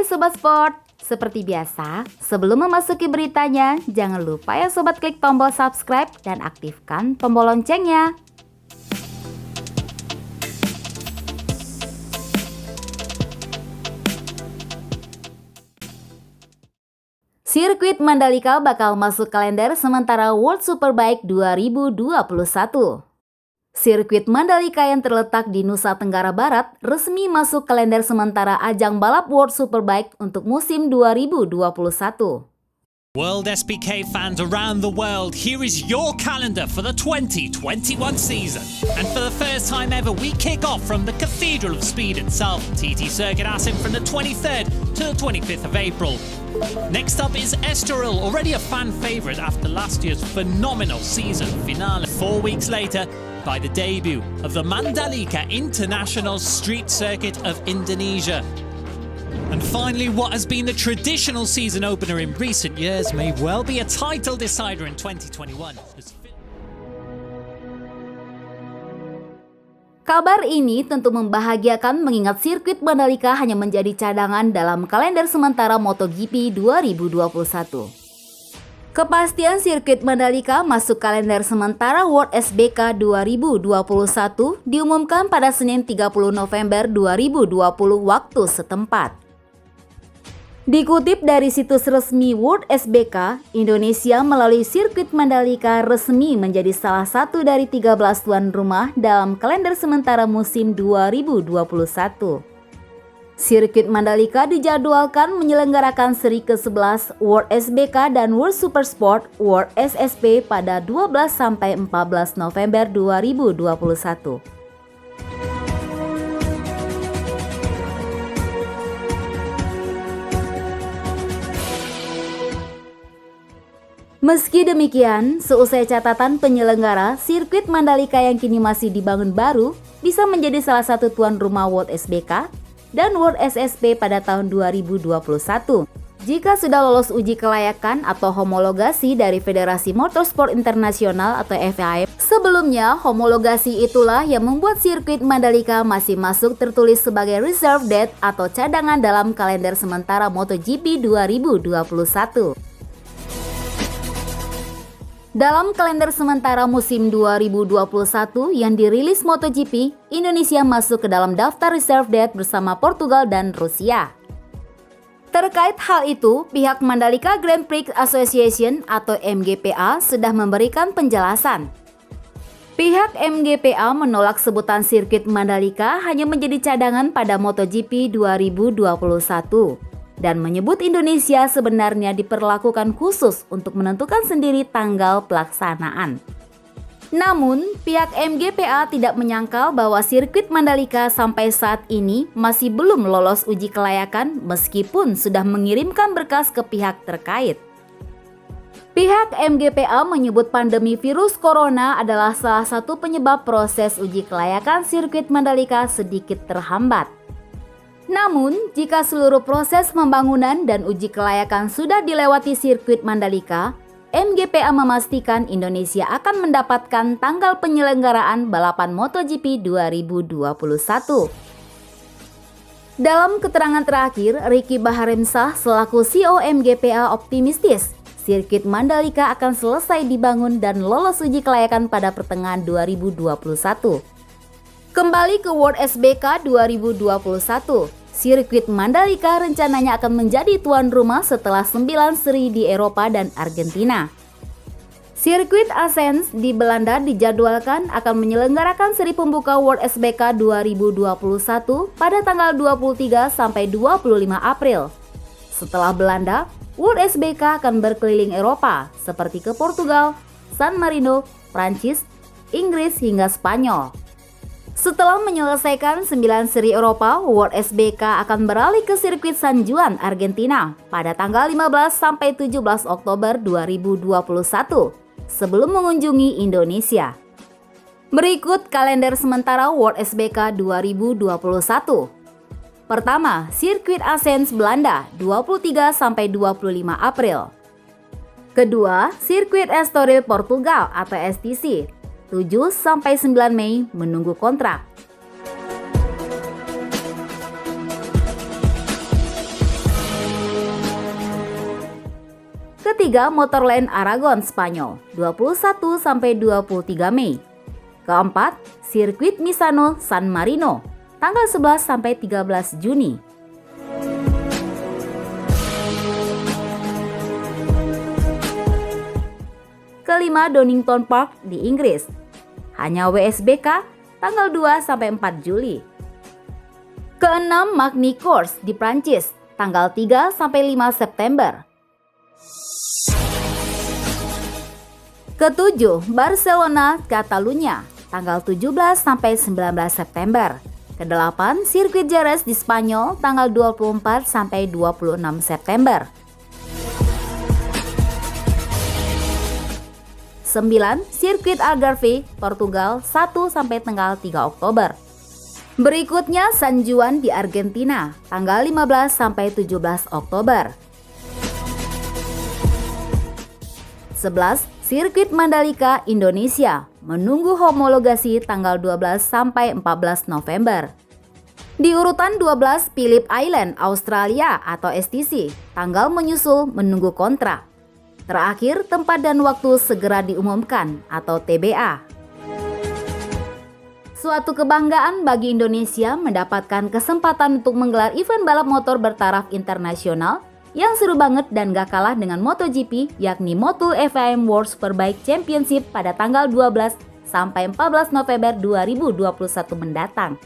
Sobat Sport, seperti biasa, sebelum memasuki beritanya, jangan lupa ya Sobat klik tombol subscribe dan aktifkan tombol loncengnya. Sirkuit Mandalika bakal masuk kalender sementara World Superbike 2021. Sirkuit Mandalika yang terletak di Nusa Tenggara Barat resmi masuk kalender sementara ajang balap World Superbike untuk musim 2021. World SBK fans around the world, here is your calendar for the 2021 season. And for the first time ever, we kick off from the Cathedral of Speed itself, TT Circuit Assen, from the 23rd to the 25th of April. Next up is Estoril, already a fan favourite after last year's phenomenal season finale. 4 weeks later, by the debut of the Mandalika International Street Circuit of Indonesia. And finally, what has been the traditional season opener in recent years may well be a title decider in 2021. Kabar ini tentu membahagiakan mengingat sirkuit Mandalika hanya menjadi cadangan dalam kalender sementara MotoGP 2021. Kepastian sirkuit Mandalika masuk kalender sementara World SBK 2021 diumumkan pada Senin 30 November 2020 waktu setempat. Dikutip dari situs resmi World SBK, Indonesia melalui sirkuit Mandalika resmi menjadi salah satu dari 13 tuan rumah dalam kalender sementara musim 2021. Sirkuit Mandalika dijadwalkan menyelenggarakan seri ke-11 World SBK dan World Supersport World SSP pada 12-14 November 2021. Meski demikian, seusai catatan penyelenggara, sirkuit Mandalika yang kini masih dibangun baru bisa menjadi salah satu tuan rumah World SBK dan World SSP pada tahun 2021. Jika sudah lolos uji kelayakan atau homologasi dari Federasi Motorsport Internasional atau FIA, sebelumnya homologasi itulah yang membuat sirkuit Mandalika masih masuk tertulis sebagai reserve date atau cadangan dalam kalender sementara MotoGP 2021. Dalam kalender sementara musim 2021 yang dirilis MotoGP, Indonesia masuk ke dalam daftar reserve date bersama Portugal dan Rusia. Terkait hal itu, pihak Mandalika Grand Prix Association atau MGPA sudah memberikan penjelasan. Pihak MGPA menolak sebutan sirkuit Mandalika hanya menjadi cadangan pada MotoGP 2021. Dan menyebut Indonesia sebenarnya diperlakukan khusus untuk menentukan sendiri tanggal pelaksanaan. Namun, pihak MGPA tidak menyangkal bahwa sirkuit Mandalika sampai saat ini masih belum lolos uji kelayakan meskipun sudah mengirimkan berkas ke pihak terkait. Pihak MGPA menyebut pandemi virus corona adalah salah satu penyebab proses uji kelayakan sirkuit Mandalika sedikit terhambat. Namun, jika seluruh proses pembangunan dan uji kelayakan sudah dilewati sirkuit Mandalika, MGPA memastikan Indonesia akan mendapatkan tanggal penyelenggaraan balapan MotoGP 2021. Dalam keterangan terakhir, Ricky Baharemsah selaku CEO MGPA optimistis sirkuit Mandalika akan selesai dibangun dan lolos uji kelayakan pada pertengahan 2021. Kembali ke World SBK 2021, sirkuit Mandalika rencananya akan menjadi tuan rumah setelah 9 seri di Eropa dan Argentina. Sirkuit Assen di Belanda dijadwalkan akan menyelenggarakan seri pembuka World SBK 2021 pada tanggal 23 sampai 25 April. Setelah Belanda, World SBK akan berkeliling Eropa seperti ke Portugal, San Marino, Prancis, Inggris hingga Spanyol. Setelah menyelesaikan 9 seri Eropa, World SBK akan beralih ke sirkuit San Juan, Argentina pada tanggal 15 sampai 17 Oktober 2021 sebelum mengunjungi Indonesia. Berikut kalender sementara World SBK 2021. Pertama, sirkuit Assen Belanda 23 sampai 25 April. Kedua, sirkuit Estoril Portugal atau STC 7-9 Mei menunggu kontrak. Ketiga, Motorland Aragon Spanyol 21-23 Mei. Keempat, Sirkuit Misano San Marino tanggal 11-13 Juni. Kelima, Donington Park di Inggris. Hanya WSBK tanggal 2-4 Juli. Keenam, Magny Cours di Prancis tanggal 3-5 September. Ketujuh, Barcelona Catalunya tanggal 17-19 September. Kedelapan, Sirkuit Jerez di Spanyol tanggal 24-26 September. 9. Sirkuit Algarve, Portugal 1-3 Oktober. Berikutnya San Juan di Argentina tanggal 15-17 Oktober. 11. Sirkuit Mandalika, Indonesia menunggu homologasi tanggal 12-14 November. Di urutan 12, Phillip Island, Australia atau STC, tanggal menyusul menunggu kontrak. Terakhir, tempat dan waktu segera diumumkan atau TBA. Suatu kebanggaan bagi Indonesia mendapatkan kesempatan untuk menggelar event balap motor bertaraf internasional yang seru banget dan gak kalah dengan MotoGP, yakni Motul FIM World Superbike Championship pada tanggal 12-14 November 2021 mendatang.